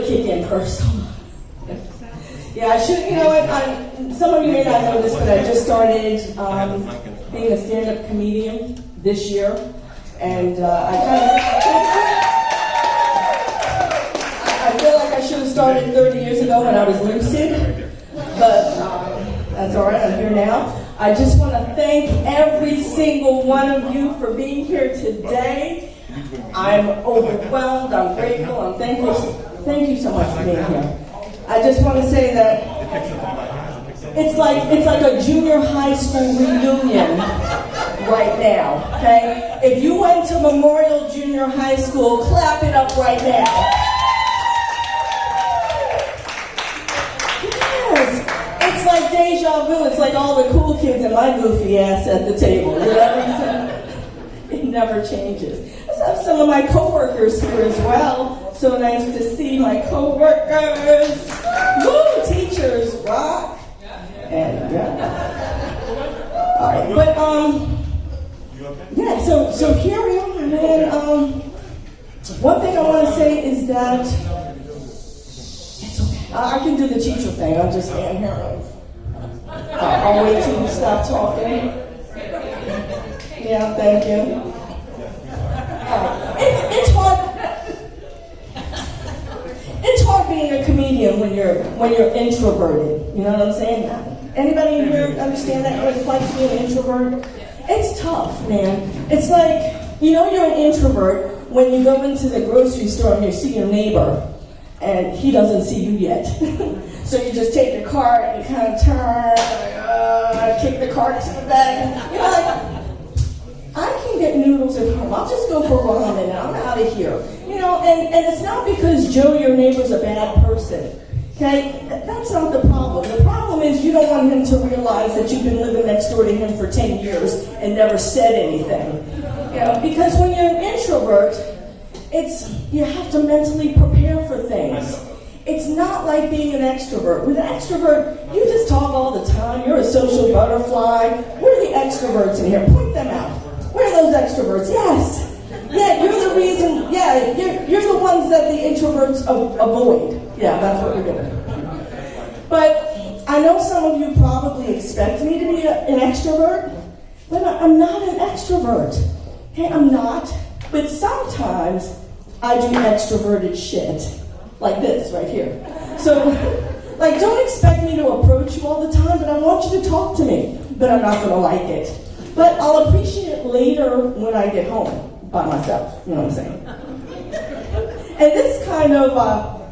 really kick in first. Yeah, I should, you know what, some of you may not know this, but I just started being a stand-up comedian this year. And I feel like I should have started 30 years ago when I was lucid. But that's all right, I'm here now. I just want to thank every single one of you for being here today. I'm overwhelmed, I'm grateful, I'm thankful. Thank you so much for being here. I just want to say that it's like a junior high school reunion right now, okay? If you went to Memorial Junior High School, clap it up right now. Yes, it's like deja vu. It's like all the cool kids and my goofy ass at the table. You know what I'm saying? It never changes. I have some of my coworkers here as well. So nice to see my coworkers. Woo, teachers rock. And all right, but yeah. So here we are, man. One thing I want to say is that it's okay. I can do the teacher thing. I'll just stand here. I'll wait till you stop talking. Yeah, thank you. It's hard. It's hard being a comedian when you're introverted. You know what I'm saying? Anybody in here understand that what it's like to be an introvert? It's tough, man. It's like, you know, you're an introvert when you go into the grocery store and you see your neighbor and he doesn't see you yet. So you just take your cart and you kind of turn, kick the cart to the back. You know, like, I can get noodles at home. I'll just go for ramen and I'm out of here. You know, and it's not because Joe, your neighbor's a bad person. Okay? That's not the problem. The problem is you don't want him to realize that you've been living next door to him for 10 years and never said anything. You know, because when you're an introvert, you have to mentally prepare for things. It's not like being an extrovert. With an extrovert, you just talk all the time. You're a social butterfly. Where are the extroverts in here? Point them out. Where are those extroverts? Yes. Yeah, you're the reason. Yeah, you're the ones that the introverts avoid. Yeah, that's what you're doing. But I know some of you probably expect me to be an extrovert, but I'm not an extrovert. Okay, I'm not. But sometimes I do extroverted shit, like this right here. So, like, don't expect me to approach you all the time, but I want you to talk to me. But I'm not going to like it. But I'll appreciate it later when I get home by myself. You know what I'm saying? And this kind of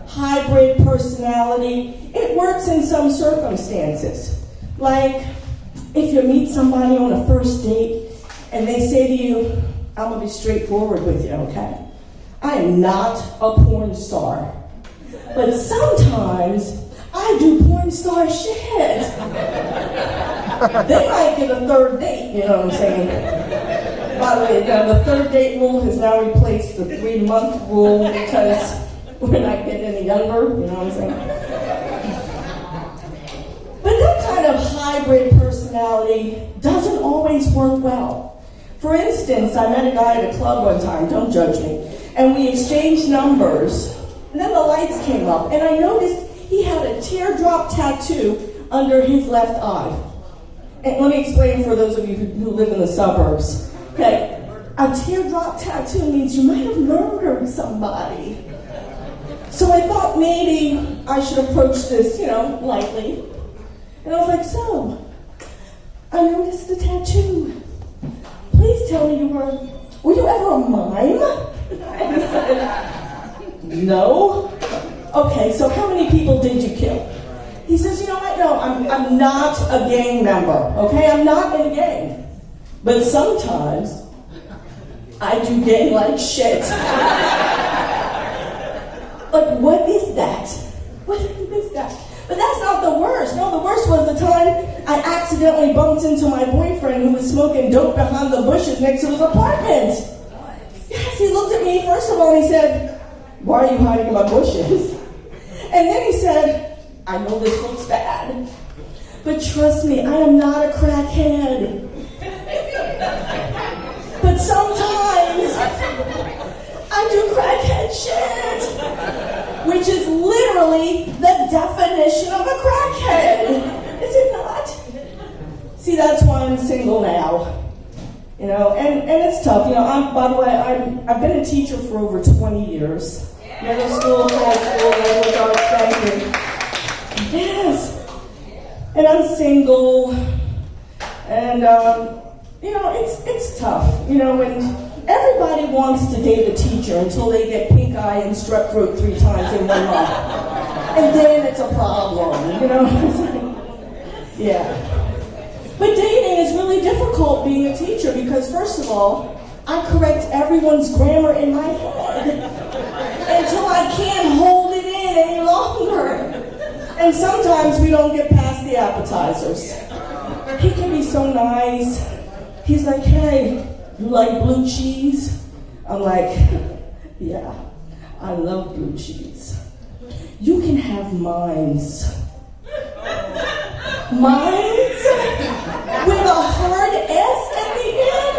hybrid personality, it works in some circumstances. Like, if you meet somebody on a first date and they say to you, I'm going to be straightforward with you, okay? I am not a porn star. But sometimes I do porn star shit. They might get a third date, you know what I'm saying? By the way, the third date rule has now replaced the 3-month rule because we're not getting any younger, you know what I'm saying? But that kind of hybrid personality doesn't always work well. For instance, I met a guy at a club one time, don't judge me, and we exchanged numbers, and then the lights came up, and I noticed he had a teardrop tattoo under his left eye. And let me explain for those of you who live in the suburbs. Okay, a teardrop tattoo means you might have murdered somebody. So I thought maybe I should approach this, lightly. And I was like, so, I noticed the tattoo. Please tell me were you ever a mime? And he said, no. Okay, so how many people did you kill? He says, you know what, no, I'm not a gang member, okay? I'm not in a gang. But sometimes I do gang like shit. Like, what is that? What is that? But that's not the worst. No, the worst was the time I accidentally bumped into my boyfriend who was smoking dope behind the bushes next to his apartment. Yes, he looked at me, first of all, and he said, why are you hiding in my bushes? And then he said, I know this looks bad, but trust me, I am not a crackhead. But sometimes I do crackhead shit. which is literally the definition of a crackhead. Is it not? See, that's why I'm single now. You know, and it's tough. You know, by the way, I've been a teacher for over 20 years. Middle school, high school, language arts, thank you. Yes. And I'm single. And, you know, it's tough. You know, when everybody wants to date a teacher until they get pink eye and strep throat 3 times in 1 month. And then it's a problem, you know? Yeah. But dating is really difficult being a teacher because, first of all, I correct everyone's grammar in my head until I can't hold it in any longer. And sometimes we don't get past the appetizers. He can be so nice. He's like, hey, you like blue cheese? I'm like, yeah, I love blue cheese. You can have mines. Mines? With a hard S at the end?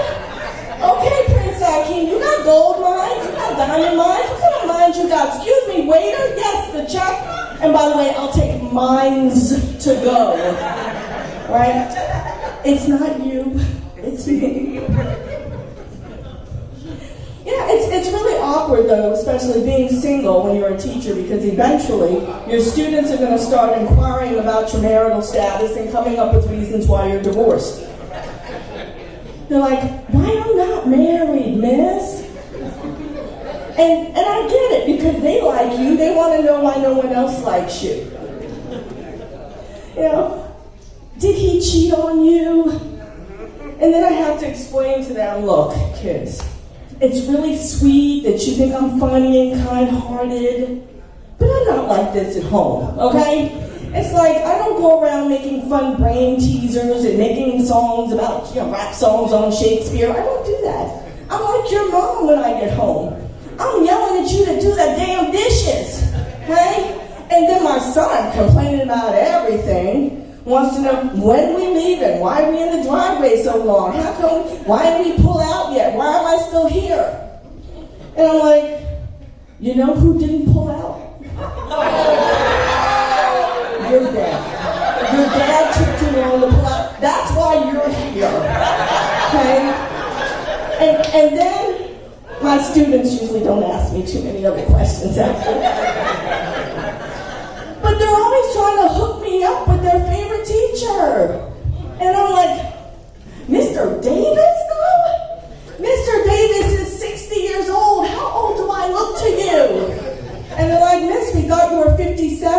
Okay, Prince Akeem, you got gold mines? You got diamond mines? What kind of mines you got? Excuse me, waiter? Yes, the check. And by the way, I'll take mines to go. Right? It's not you. It's me. Yeah, it's really awkward though, especially being single when you're a teacher, because eventually your students are going to start inquiring about your marital status and coming up with reasons why you're divorced. They're like, why are you not married, miss? And I get it, because they like you, they want to know why no one else likes you. You know, did he cheat on you? And then I have to explain to them, look, kids, it's really sweet that you think I'm funny and kind-hearted, but I'm not like this at home, okay? It's like I don't go around making fun brain teasers and making songs about, you know, rap songs on Shakespeare. I don't do that. I'm like your mom when I get home. I'm yelling at you to do the damn dishes, okay? And then my son, complaining about everything, wants to know when we leaving, why are we in the driveway so long, how come, why didn't we pull out yet, why am I still here? And I'm like, you know who didn't pull out? Your dad. Your dad took too long to pull out. That's why you're here, okay? And then my students usually don't ask me too many other questions after that. But they're always trying to hook me up with their favorite teacher. And I'm like, Mr. Davis, though? Mr. Davis is 60 years old. How old do I look to you? And they're like, Miss, we thought you were 57.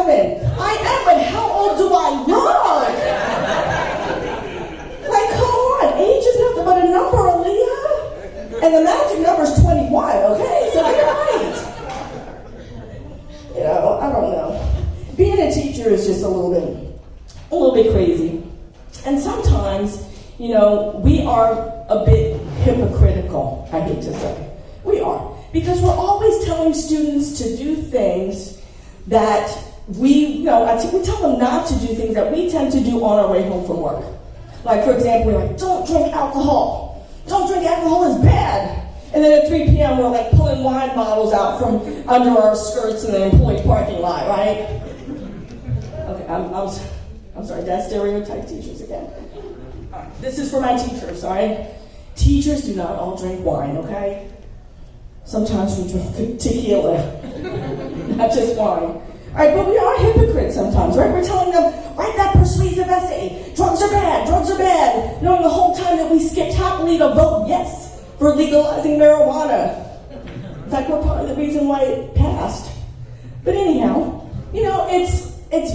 I am, but how old do I look? Like, come on. Age is nothing but a number, Aaliyah. And the magic number is 21, okay? So you're right. You know, I don't know. Being a teacher is just a little bit crazy. And sometimes, you know, we are a bit hypocritical, I hate to say. We are. Because we're always telling students to do things that we tell them not to do things that we tend to do on our way home from work. Like, for example, we're like, don't drink alcohol. Don't drink alcohol, is bad. And then at 3 p.m., we're like pulling wine bottles out from under our skirts in the employee parking lot, right? Okay, I'm sorry, did I stereotype teachers again? This is for my teachers, all right? Teachers do not all drink wine, okay? Sometimes we drink tequila, not just wine. All right, but we are hypocrites sometimes, right? We're telling them, write that persuasive essay. Drugs are bad, knowing the whole time that we skipped happily to vote yes for legalizing marijuana. In fact, we're part of the reason why it passed. But anyhow, you know, it's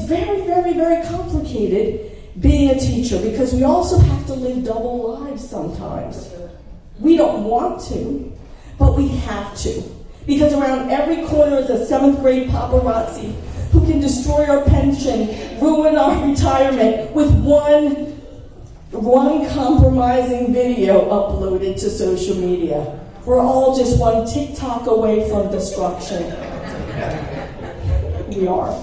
very, very, very complicated being a teacher because we also have to live double lives sometimes. We don't want to, but we have to. Because around every corner is a 7th grade paparazzi who can destroy our pension, ruin our retirement with one compromising video uploaded to social media. We're all just one TikTok away from destruction. We are.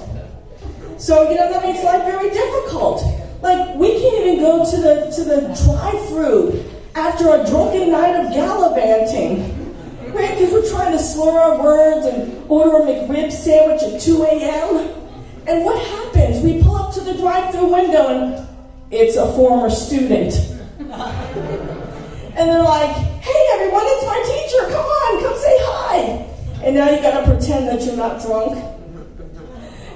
So, you know, that makes life very difficult. Like, we can't even go to the drive-thru after a drunken night of gallivanting right? Because we're trying to slur our words and order a McRib sandwich at 2 a.m. And what happens? We pull up to the drive-thru window and it's a former student. And they're like, hey everyone, it's my teacher, come on, come say hi. And now you gotta pretend that you're not drunk.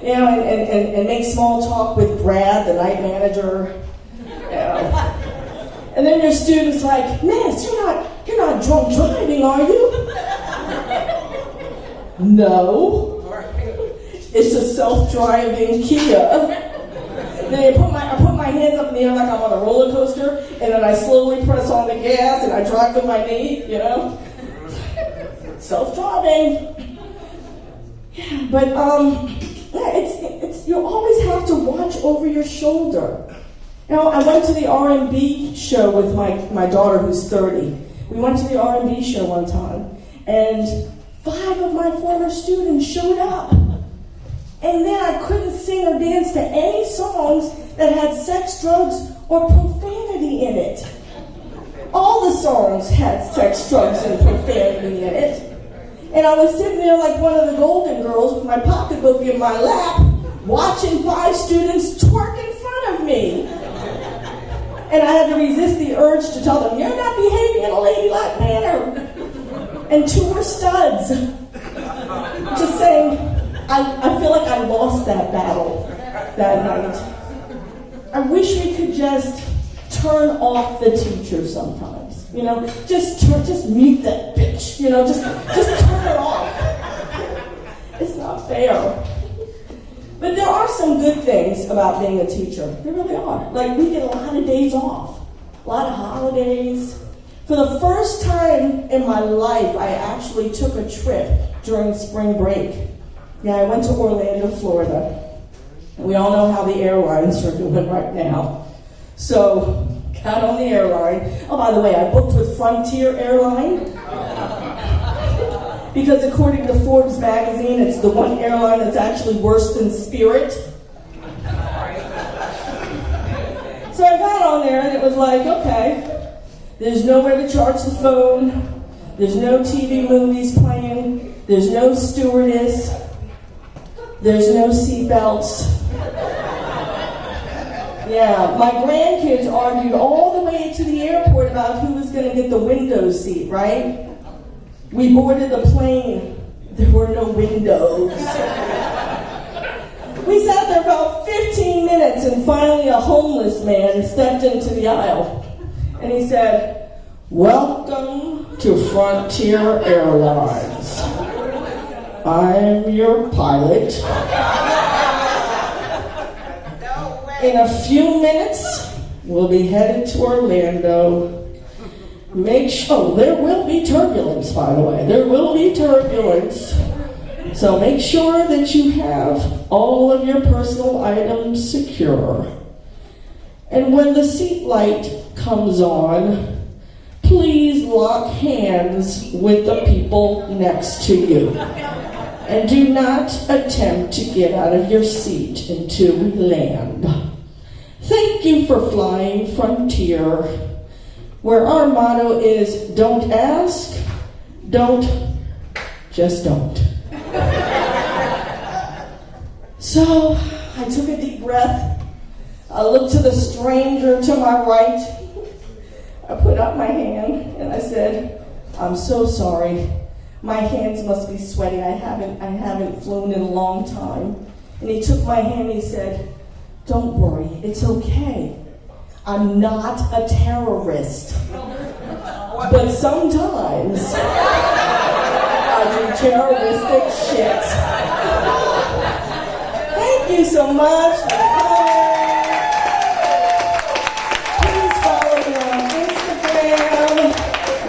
You know, and make small talk with Brad, the night manager. You know. And then your student's like, miss, you're not drunk driving, are you? No. It's a self-driving Kia. Then I put my hands up in the air like I'm on a roller coaster, and then I slowly press on the gas, and I drive with my knee, you know? Self-driving. Yeah, but, it's you always have to watch over your shoulder. You know, I went to the R&B show with my daughter who's 30. We went to the R&B show one time, and 5 of my former students showed up. And then I couldn't sing or dance to any songs that had sex, drugs, or profanity in it. All the songs had sex, drugs, and profanity in it. And I was sitting there like one of the Golden Girls with my pocketbook in my lap, watching 5 students twerk in front of me. And I had to resist the urge to tell them, you're not behaving in a ladylike manner. And 2 were studs. Just saying, I feel like I lost that battle that night. I wish we could just turn off the teacher sometimes. You know, just mute that bitch. You know, just turn it off. It's not fair. But there are some good things about being a teacher. There really are. Like, we get a lot of days off, a lot of holidays. For the first time in my life, I actually took a trip during spring break. Yeah, I went to Orlando, Florida. And we all know how the airlines are doing right now. So, got on the airline. Oh, by the way, I booked with Frontier Airline. Because according to Forbes magazine, it's the one airline that's actually worse than Spirit. So I got on there and it was like, okay, there's nowhere to charge the phone, there's no TV movies playing, there's no stewardess, there's no seatbelts. Yeah, my grandkids argued all the way to the airport about who was going to get the window seat, right? We boarded the plane. There were no windows. We sat there about 15 minutes and finally a homeless man stepped into the aisle. And he said, welcome to Frontier Airlines. I'm your pilot. In a few minutes, we'll be headed to Orlando. Make sure, there will be turbulence, by the way. There will be turbulence. So make sure that you have all of your personal items secure. And when the seat light comes on, please lock hands with the people next to you. And do not attempt to get out of your seat until we land. Thank you for flying Frontier, where our motto is, don't ask, just don't. So, I took a deep breath. I looked to the stranger to my right. I put out my hand and I said, I'm so sorry. My hands must be sweaty. I haven't flown in a long time. And he took my hand and he said, don't worry, it's okay. I'm not a terrorist. But sometimes I do terroristic shit. Thank you so much. Please follow me on Instagram,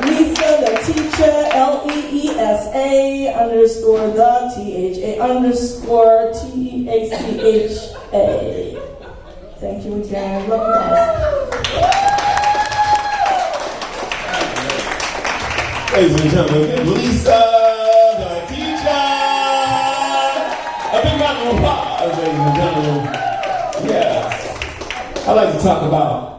Leesa the Teacha, Leesa _the THA_TEACHA. Thank you again. Love you guys. Ladies and gentlemen, Leesa the Teacha. A big round of applause, ladies and gentlemen. Yes. I like to talk about